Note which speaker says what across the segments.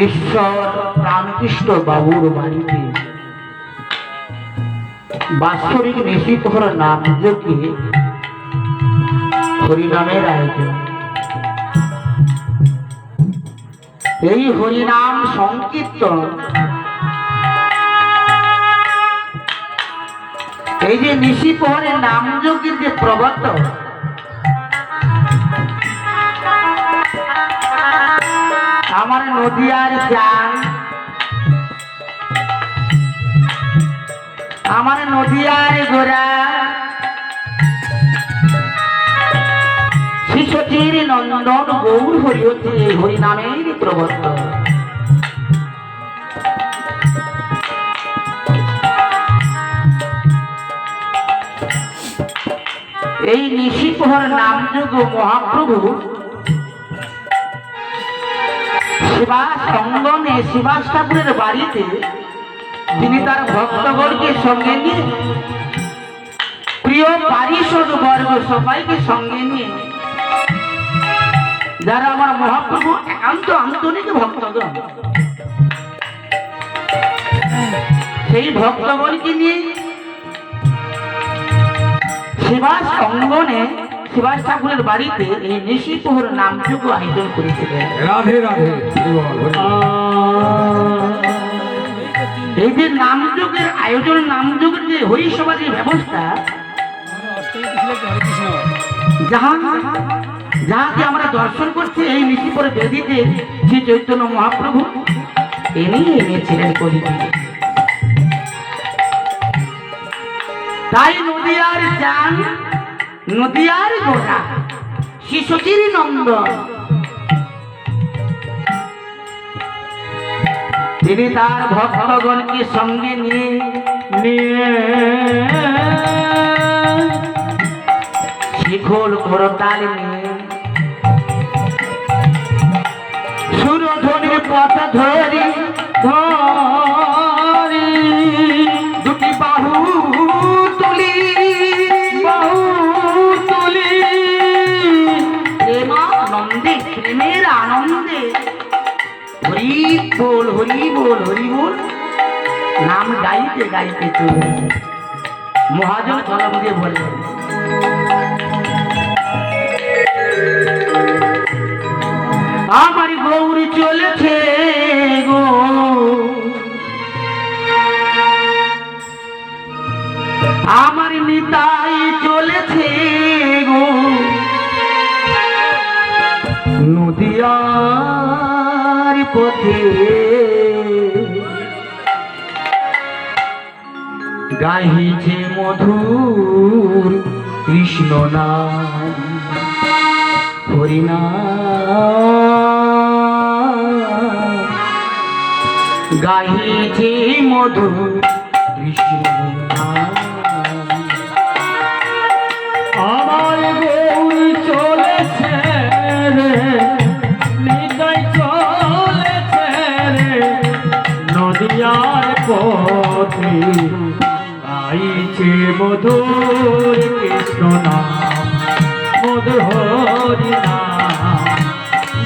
Speaker 1: ঈশ্বর রামকৃষ্ণ বাবুর বাড়িতে বাৎসরিক নিশিপ্রহর নাম যজ্ঞে হরিনামের আয়োজন। এই হরিনাম সংকীর্তন, এই যে নিশিপ্রহরের নাম যজ্ঞের যে প্রবর্তক আমার নদিয়ার জান, আমার নদিয়ার গোরা শিশুটির নন্দন গৌর হরি হচ্ছে এই হরিনামের প্রবর্তক। এই নিশিপ্রহর নামযোগ্য মহাপ্রভু শিবাস অঙ্গনে শিবাস ঠাকুরের বাড়িতে তিনি তার ভক্তগণকে সঙ্গে নিয়ে, প্রিয় পারিষদ বর্গ সবাইকে সঙ্গে নিয়ে, যারা আমার মহাপ্রভু একান্ত আন্তরিক ভক্তগণ, সেই ভক্তগণকে নিয়ে শিবাস অঙ্গনে শিবাস ঠাকুরের বাড়িতে এই নিশিপ্রহর নামযজ্ঞ আয়োজন করেছিলেন।
Speaker 2: রাধে রাধে।
Speaker 1: এই যে নামযজ্ঞের আয়োজন, নামযজ্ঞের যে হরিসভার যে ব্যবস্থা, যাহাকে আমরা দর্শন করছি এই নিশিপ্রহর বেদিতে শ্রী চৈতন্য মহাপ্রভু এনেছিলেন কলিযুগে। তাই নদিয়ার জান, নদিয়ার গোরা শিশুটির নন্দন তিনি তার ভক্তগণকে সঙ্গে নিয়ে শিখল করতাল নিয়ে সুরধ্বনির পথ ধরি ধরি দুটি বাহু তুলি প্রেমানন্দে, প্রেমের আনন্দে হরি বল হরি বল হরি বল নাম গাইতে গাইতে চলে। মহাজন কলম দিয়ে বললেন, আমার গৌরী চলেছে গো, আমার নিতাই চলেছে গো, নদিয়ার পথে গাইছে মধুর কৃষ্ণ নাম হরিনাম, গাইছে মধুর কৃষ্ণ নাম।
Speaker 2: আমার গৌর চলেছে রে, নিতাই চলেছে রে, নদিয়ার পথে গাইছে মধুর কৃষ্ণ নাম, মধুর হরি নাম,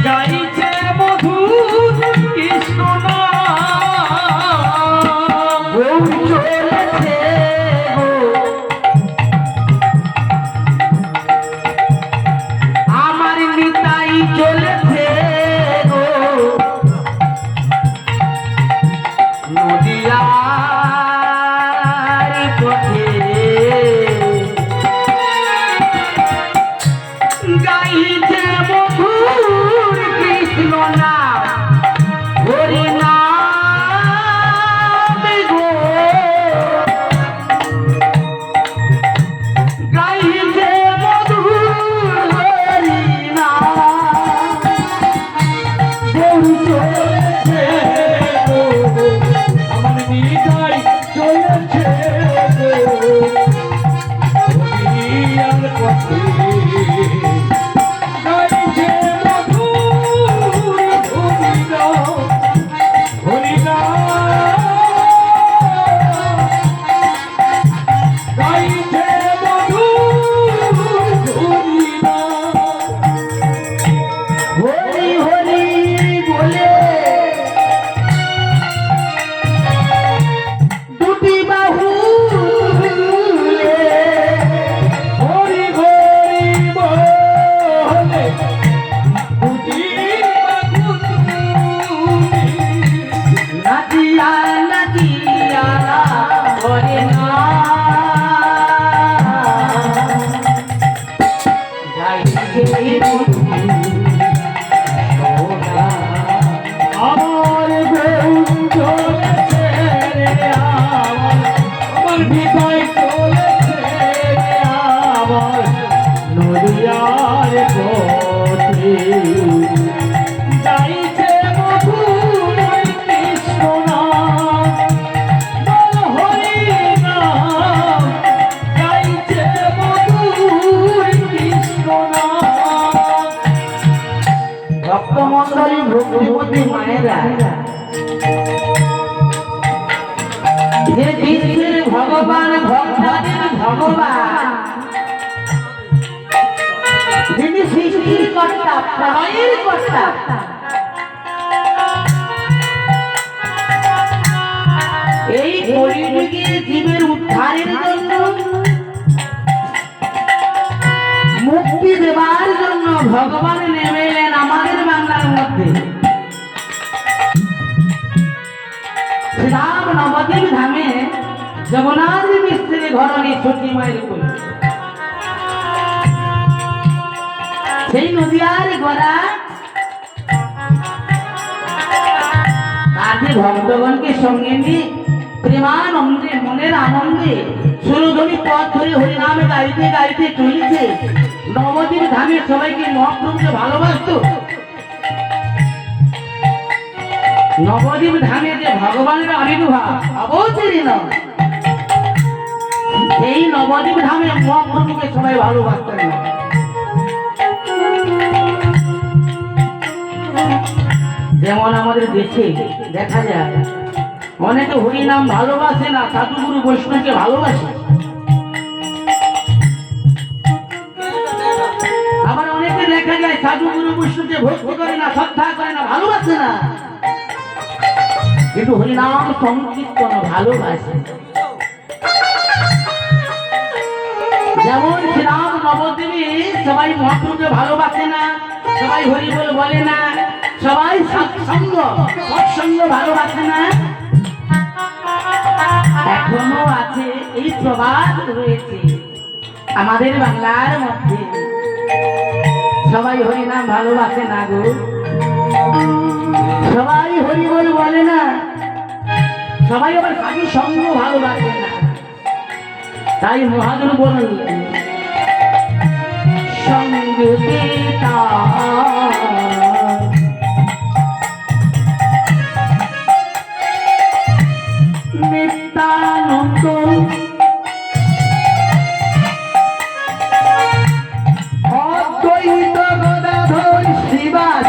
Speaker 2: গাইছে মধুর কৃষ্ণ নাম।
Speaker 1: গৌর চলেছে গো, আমার নিতাই চলেছে গো, নদিয়ার পথে গাইছে মধুর কৃষ্ণ নাম হরি নাম গো, গাইছে মধুর হরি নাম।
Speaker 2: গৌর চলেছে গো, আমার নিতাই চলেছে গো, নদিয়ার পথে গাইছে মধুর হরি নাম, হরি নাম, গাইছে মধুর হরি নাম।
Speaker 1: নবদ্বীপ মায়েরা যে বিশ্বের ভগবান ভক্তাদের ভগবান, যিনি সৃষ্টির কর্তা প্রলয়ের কর্তা, এই কলিযুগে জীবের উদ্ধারের জন্য, মুক্তি দেবার জন্য ভগবান নেমে এলেন আমাদের বাংলার মধ্যে। শ্রীরাম নবদ্বীপ ধামে জগন্নাথ মিস্ত্রি ঘরণী সতী মায়ের কোলে, সেই নদিয়ার গড়া কাজে ভক্তগণকে সঙ্গে নিয়ে প্রেমানন্দে মনের আনন্দে সুরধ্বনি পথ ধরে হরিনামে গাইতে গাইতে চলেছে। নবদ্বীপ ধামে সবাইকে মহাপ্রভুকে ভালোবাসত। নবদ্বীপ ধামে যে ভগবানের আবির্ভাব অবতীর্ণ, এই নবদ্বীপ ধামে মহাপ্রভুকে সবাই ভালোবাসতেন না। যেমন আমাদের দেশে দেখা যায় অনেকে হরিনাম ভালোবাসে না, সাধুগুরু বৈষ্ণবকে ভালোবাসে। আবার অনেকে দেখা যায় সাধুগুরু বৈষ্ণবকে ভক্তি করে না, শ্রদ্ধা করে না, ভালোবাসে না, কিন্তু হরিনাম সংকীর্তন ভালোবাসে। যেমন শ্রীরাম নবদ্বীপে সবাই মহাপ্রভুকে ভালোবাসে না, সবাই হরি বলে না, সবাই সৎসঙ্গ ভালোবাসে না, এখনো আছে এই প্রবাদ রয়েছে আমাদের বাংলার মধ্যে। সবাই হরিনাম ভালোবাসে না গো, সবাই হরি বলে না, সবাই আবার সাধু সঙ্গ ভালোবাসে না। তাই মহাজন বললেন সঙ্গে পিতা নিত্যানন্দ অদ্বৈত গদাধর শ্রীবাস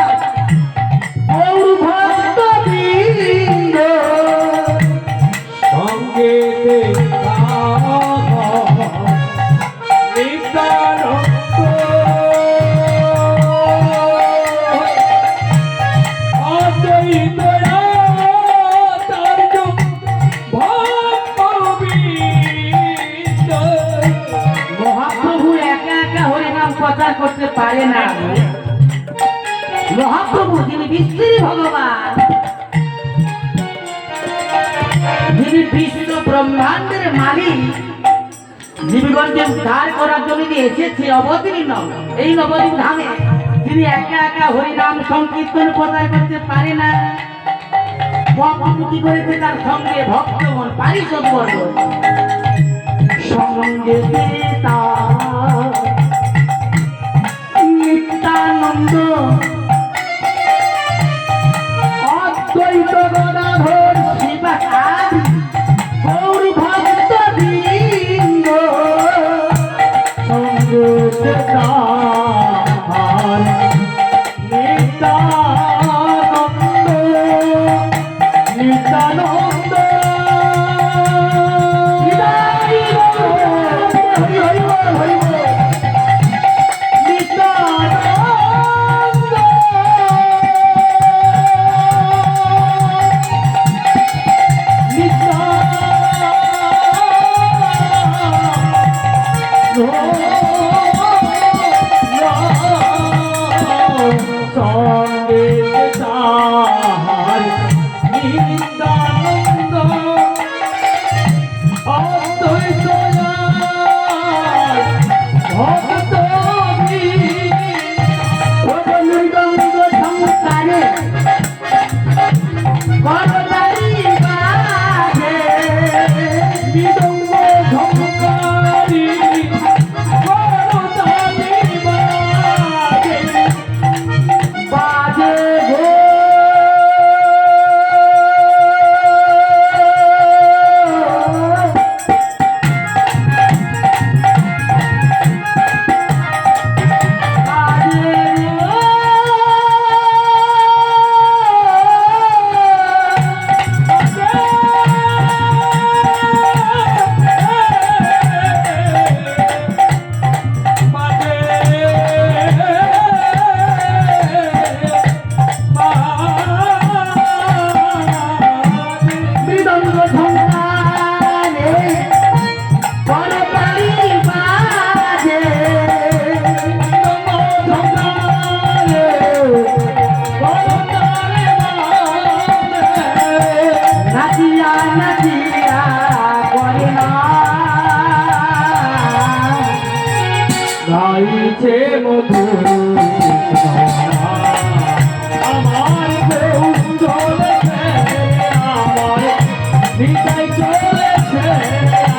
Speaker 1: গৌর ভক্ত বৃন্দ
Speaker 2: সঙ্গে নিত্যানন্দ অদ্বৈত আচার্য ভক্তবৃন্দ।
Speaker 1: মহাপ্রভু একা একা হরিনাম প্রচার করতে পারে না। মহাপ্রভু যিনি বিশ্বের ভগবান, যিনি বিশ্ব ব্রহ্মাণ্ডের মালিক, জীবগণকে উদ্ধার করার জন্য যে এসেছে অবতীর্ণ এই নবদ্বীপ ধামে, তিনি একা একা হরিনাম সংকীর্তন প্রচার করতে পারে না। মহাপ্রভু কি করেছে? তার সঙ্গে ভক্তগণ পারিষদ বর্গ সঙ্গে পিতা নিত্যানন্দ অদ্বৈত গদাধর শিবাসাদ গৌর ভক্ত বৃন্দ সঙ্গে পিতা নিত্যানন্দ নিত্যানন্দ হরি হরি বল হরি বল নিত্যানন্দ সঙ্গে তাহার নিত্যানন্দ অদ্বৈত ভক্ত মৃদঙ্গ সংস্কারে করতালি বাজে,
Speaker 2: মৃদঙ্গ সংস্কারী গাইছে মধু আমার বউ চলেছে আমার নিতাই চলেছে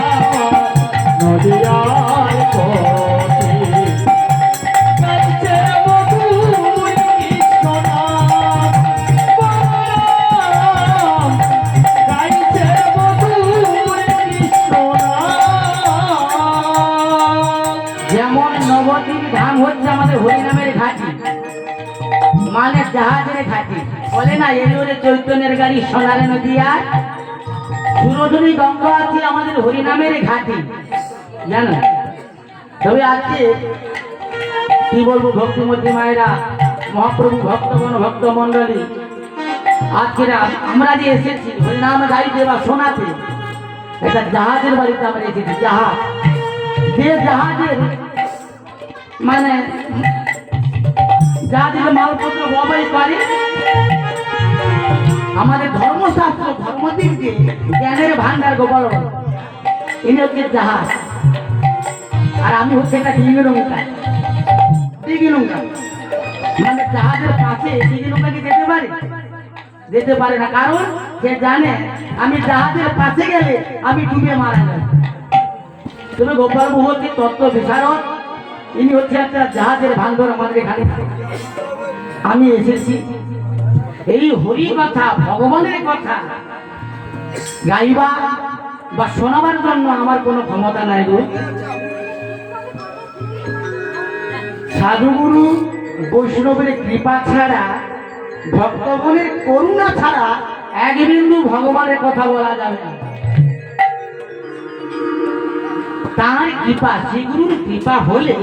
Speaker 2: আমার নদিয়ার পথে গাইছে মধুর কৃষ্ণনাম বলরাম গাইছে মধুর কৃষ্ণনাম।
Speaker 1: যেমন নবদ্বীপ ধাম হচ্ছে আমাদের হরিনামের ঘাটি, মানে জাহাজের ঘাটি। বলে না এলোরে চৈতন্যের গাড়ি সোনারে নদিয়া, সুরধনী গঙ্গা আছে আমাদের হরিনামের ঘাটি, জানো। তবে আজকে কি বলবো, ভক্তিমতী মায়েরা, মহাপ্রভু ভক্তগণ ভক্তমণ্ডলী, আজকে আমরা যে এসেছি হরিনাম গাইতে বা শোনাতে, একটা জাহাজের বাড়িতে আমরা এসেছি। জাহাজ, যে জাহাজের মানে জাহাজের মালপত্র ববাই করে আমাদের ধর্মশাস্ত্র ধর্মদিককে জ্ঞানের ভান্ডার গোপাল, ইনি হচ্ছে জাহাজ, আর আমি হচ্ছে একটা ডিঙি নৌকা। ডিঙি নৌকা মানে জাহাজের পাশে ডিঙি নৌকা কি যেতে পারে? যেতে পারে না, কারণ সে জানে আমি জাহাজের পাশে গেলে আমি ডুবে মারা যাই। তুমি গোপাল হচ্ছে তত্ত্ব বিশারদ, ইনি হচ্ছে একটা জাহাজের ভান্ডার আমাদের এখানে। আমি এসেছি এই হরি কথা, ভগবানের কথা গাইবা বা শোনাবার জন্য আমার কোনো ক্ষমতা নাই গো। সাধুগুরু বৈষ্ণবের কৃপা ছাড়া, ভক্তগণের করুণা ছাড়া এক বিন্দু ভগবানের কথা বলা যাবে না। তার কৃপা, শ্রীগুরুর কৃপা হলে,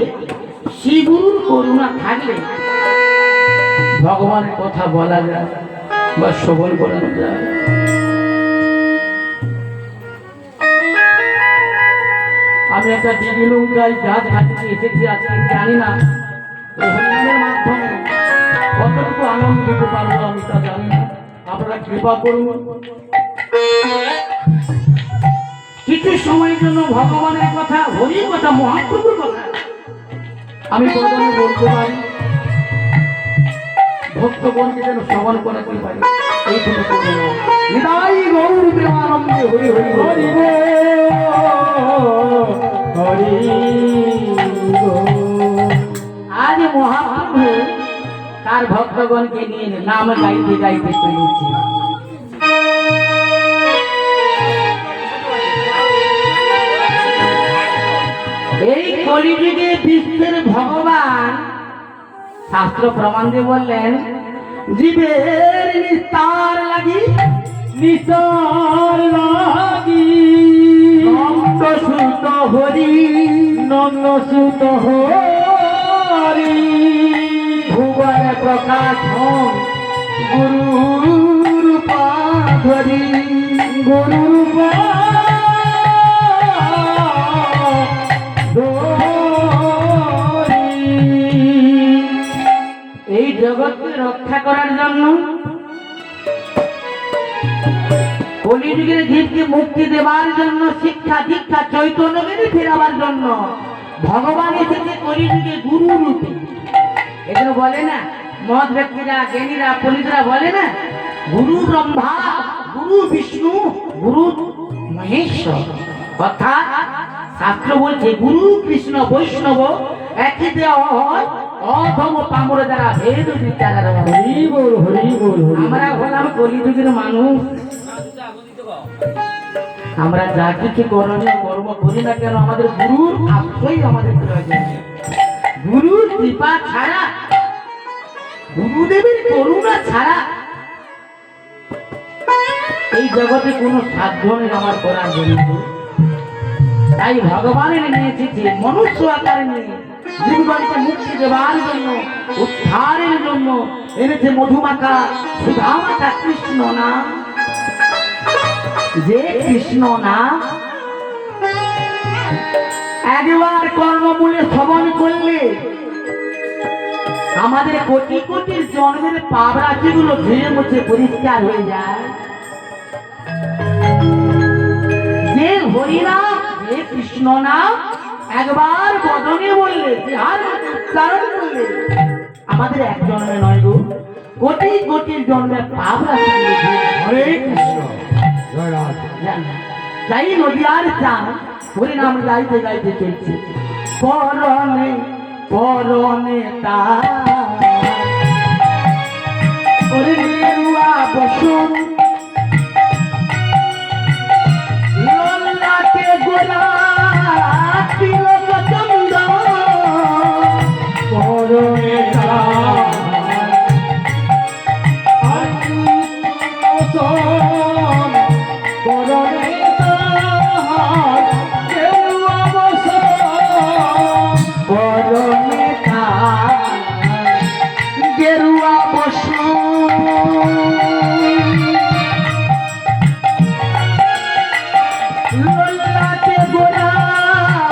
Speaker 1: শ্রীগুরুর করুণা থাকলে ভগবানের কথা বলা যায় বা শ্রবণ করানো যায়। আমি একটা ডিঙি নৌকায় জাহাজ ঘাটিতে এসেছি আজকে, জানি না এই হরিনামের মাধ্যমে কতটুকু আনন্দ দিতে পারবো আমি তা জানি না। আপনারা কৃপা করুন, কিছু সময়ের জন্য ভগবানের কথা, হরির কথা, মহাপ্রভুর কথা আমি প্রথমে বলতে পারি, ভক্তগণকে যেন শ্রবণ করাতে পারি। এই জন্য নিতাই গৌর প্রেমানন্দে হরি হরি হরি
Speaker 2: হরি
Speaker 1: আজ মহাপ্রভু তার ভক্তগণকে নিয়ে নাম গাইতে গাইতে চলেছে। এই কলিযুগে বিশ্বের ভগবান শাস্ত্র প্রমাণ দিয়ে বললেন, জীবের নিস্তার লাগি,
Speaker 2: নিতার লাগি
Speaker 1: নন্দ সুত হরি,
Speaker 2: নন্দ সুত হরি
Speaker 1: ভুবন প্রকাশ হন গুরুর পাধরি,
Speaker 2: গুরুর
Speaker 1: এই জগৎকে রক্ষা করার জন্য, কলিযুগের জীবকে মুক্তি দেওয়ার জন্য, শিক্ষা দীক্ষা চৈতন্যকে ফেরাবার জন্য ভগবান এসেছে কলিযুগে গুরু রূপে। এগুলো বলে না মহৎ ব্যক্তিরা, জ্ঞানীরা, পণ্ডিতরা বলে না, গুরু ব্রহ্মা, গুরু বিষ্ণু, গুরু মহেশ্বর। অর্থাৎ শাস্ত্র বলছে গুরু কৃষ্ণ বৈষ্ণব একই দেওয়া হয়, অধম পামর দ্বারা ভেদ বিচার।
Speaker 2: হরি বল হরি বল হরি।
Speaker 1: আমরা হলাম কলিযুগের মানুষ, আমরা যা কিছু করণীয় কর্ম করি না কেন আমাদের গুরুর আশ্রয় আমাদের প্রয়োজন। গুরুর কৃপা ছাড়া, গুরুদেবের করুণা ছাড়া এই জগতে কোনো সাধ্য নেই আমার করার জন্য। তাই ভগবানের নিয়ে এসেছে মনুষ্য আকারে নিয়ে জীবগণকে মুক্তি দেওয়ার জন্য, উদ্ধারের জন্য এনেছে মধুমাখা সুধামাখা কৃষ্ণ নাম। যে কৃষ্ণ নাম একবার কর্মমূলে শ্রবণ করলে আমাদের কোটি কোটি জন্মের পাপ রাশিগুলো ধুয়ে মুছে পরিষ্কার হয়ে যায়। যে হরিনাম, যে কৃষ্ণ নাম একবার বদনে বললে যার উচ্চারণ করলে আমাদের এক জন্মে নয় গো, কোটি কোটি জন্মে পাপ রাখি।
Speaker 2: হরে কৃষ্ণ জয় রাধা।
Speaker 1: যাই নদীয়ার চান হরিনাম গাইতে গাইতে চলছে, পরনে পরনে তার গেরুয়া বসন, ললাটে গোলাপ তিলক চন্দন,
Speaker 2: পরনে তার আত্মসন, পরনে তার গেরুয়া বসন,
Speaker 1: পরনে তার গেরুয়া বসন, ললাটে গোলাপ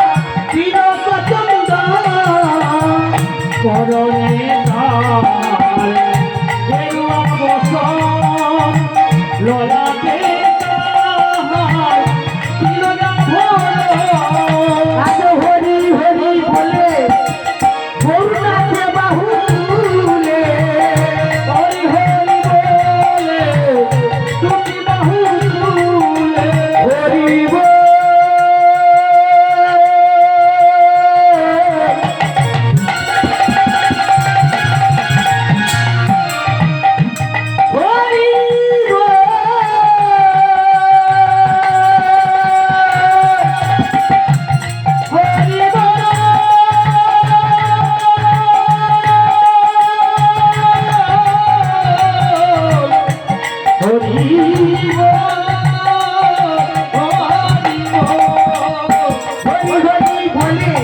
Speaker 1: তিলক চন্দন,
Speaker 2: পরনে তার গেরুয়া বসন, ললাটে তার তিলক বসন।
Speaker 1: আজ হরি হরি বলে করুণাতে বাহু তুলে,
Speaker 2: হরি হরি বলে দুটি বাহু তুলে,
Speaker 1: হরি বল। হরি বল। হরি
Speaker 2: হরি
Speaker 1: হরি হরি বলে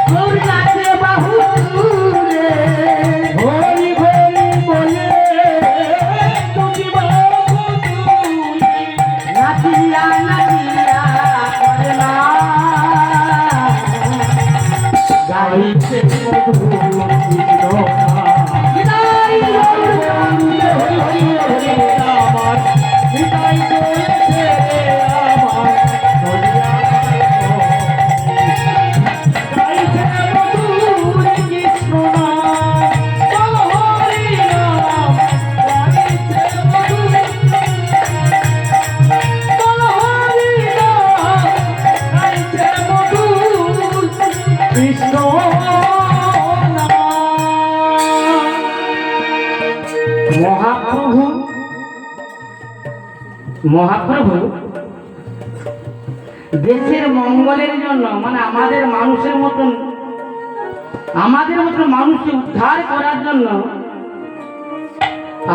Speaker 1: করুণাতে বাহু তুলে,
Speaker 2: হরি হরি বলে দুটি বাহু তুলে,
Speaker 1: নাচিয়া নাচিয়া করে না গাইছে মধুর কৃষ্ণনাম। বিদায়
Speaker 2: আমার হৃদয় চলেছে আমার গাইছে মধুর কৃষ্ণ নাম, হরি নাম গাইছে মধুর, হরি নাম গাইছে মধুর কৃষ্ণ নাম।
Speaker 1: মহাপ্রভু মহাপ্রভু দেশের মঙ্গলের জন্য, মানে আমাদের মানুষের মতন মানুষকে উদ্ধার করার জন্য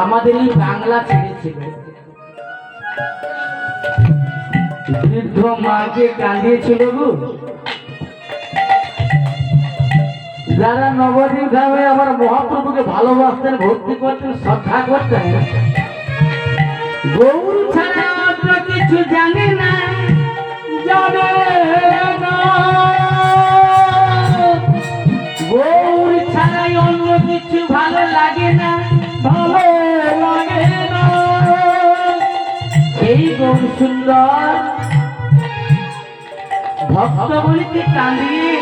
Speaker 1: আমাদের এই বাংলা ছেড়েছিল। বৃদ্ধ মাকে কাঁদিয়েছিল গো। যারা নবদ্বীপ ধামে আবার মহাপ্রভুকে ভালোবাসতেন, ভক্তি করতেন, শ্রদ্ধা করতেন, গৌর ছাড়া অন্য কিছু জানে না, জানে না। গৌর ছাড়াই অন্য কিছু ভালো লাগে না,
Speaker 2: ভালো লাগে না।
Speaker 1: এই গৌর সুন্দর ভক্তবলীকে কাঁদিয়ে